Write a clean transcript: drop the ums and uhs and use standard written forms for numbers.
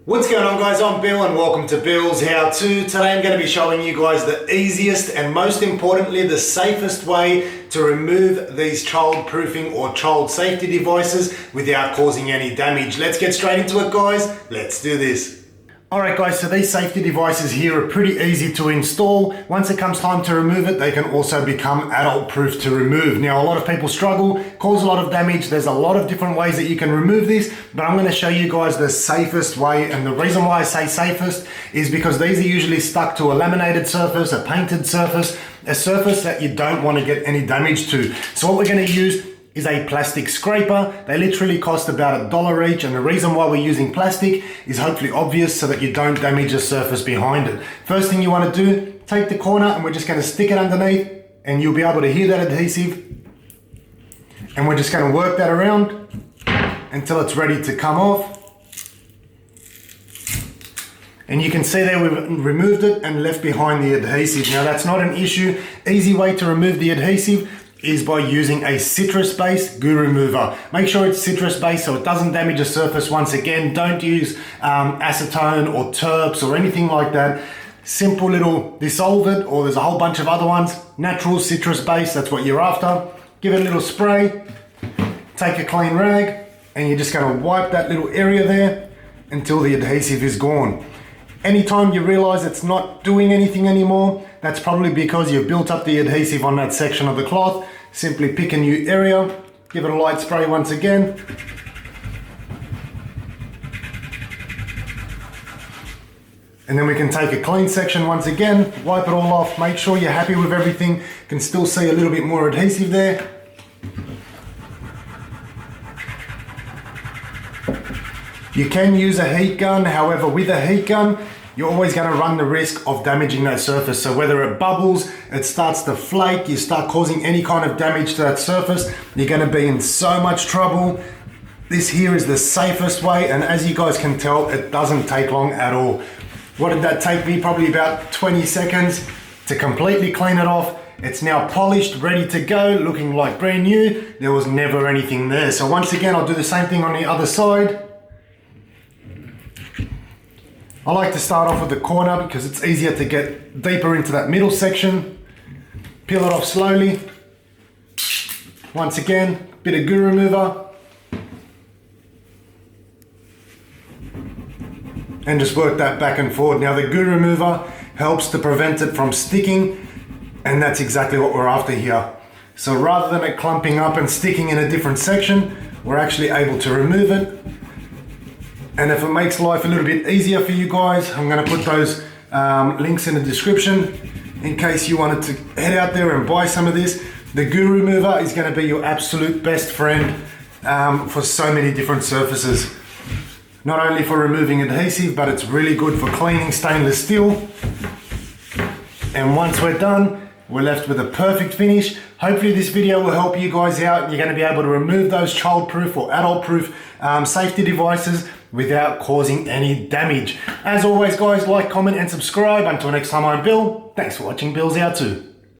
What's going on, guys? I'm Bill and welcome to Bill's How To. Today I'm going to be showing you guys the easiest and most importantly the safest way to remove these child proofing or child safety devices without causing any damage. Let's get straight into it, guys. Let's do this. Alright guys, so these safety devices here are pretty easy to install. Once it comes time to remove it, they can also become adult proof to remove. Now a lot of people struggle, cause a lot of damage. There's a lot of different ways that you can remove this, but I'm going to show you guys the safest way. And the reason why I say safest is because these are usually stuck to a laminated surface, a painted surface, a surface that you don't want to get any damage to. So what we're going to use is a plastic scraper. They literally cost about $1 each, and the reason why we're using plastic is hopefully obvious so that you don't damage the surface behind it. First thing you want to do, take the corner and we're just going to stick it underneath and you'll be able to hear that adhesive, and we're just going to work that around until it's ready to come off. And you can see there we've removed it and left behind the adhesive. Now that's not an issue. Easy way to remove the adhesive is by using a citrus-based goo remover. Make sure it's citrus-based so it doesn't damage the surface. Once again, don't use acetone or terps or anything like that. Simple little dissolve it, or there's a whole bunch of other ones. Natural citrus-based, that's what you're after. Give it a little spray, take a clean rag, and you're just gonna wipe that little area there until the adhesive is gone. Anytime you realize it's not doing anything anymore, that's probably because you've built up the adhesive on that section of the cloth. Simply pick a new area, give it a light spray once again. And then we can take a clean section once again, wipe it all off, make sure you're happy with everything. You can still see a little bit more adhesive there. You can use a heat gun, however with a heat gun, you're always going to run the risk of damaging that surface. So whether it bubbles, it starts to flake, you start causing any kind of damage to that surface, you're going to be in so much trouble. This here is the safest way, and as you guys can tell, it doesn't take long at all. What did that take me? Probably about 20 seconds to completely clean it off. It's now polished, ready to go, looking like brand new. There was never anything there. So once again, I'll do the same thing on the other side. I like to start off with the corner because it's easier to get deeper into that middle section. Peel it off slowly. Once again, bit of goo remover. And just work that back and forward. Now the goo remover helps to prevent it from sticking, and that's exactly what we're after here. So rather than it clumping up and sticking in a different section, we're actually able to remove it. And if it makes life a little bit easier for you guys, I'm going to put those links in the description in case you wanted to head out there and buy some of this. The goo remover is going to be your absolute best friend for so many different surfaces. Not only for removing adhesive, but it's really good for cleaning stainless steel. And once we're done, we're left with a perfect finish. Hopefully this video will help you guys out. You're going to be able to remove those child-proof or adult-proof safety devices without causing any damage. As always, guys, like, comment, and subscribe. Until next time, I'm Bill. Thanks for watching Bill's How To.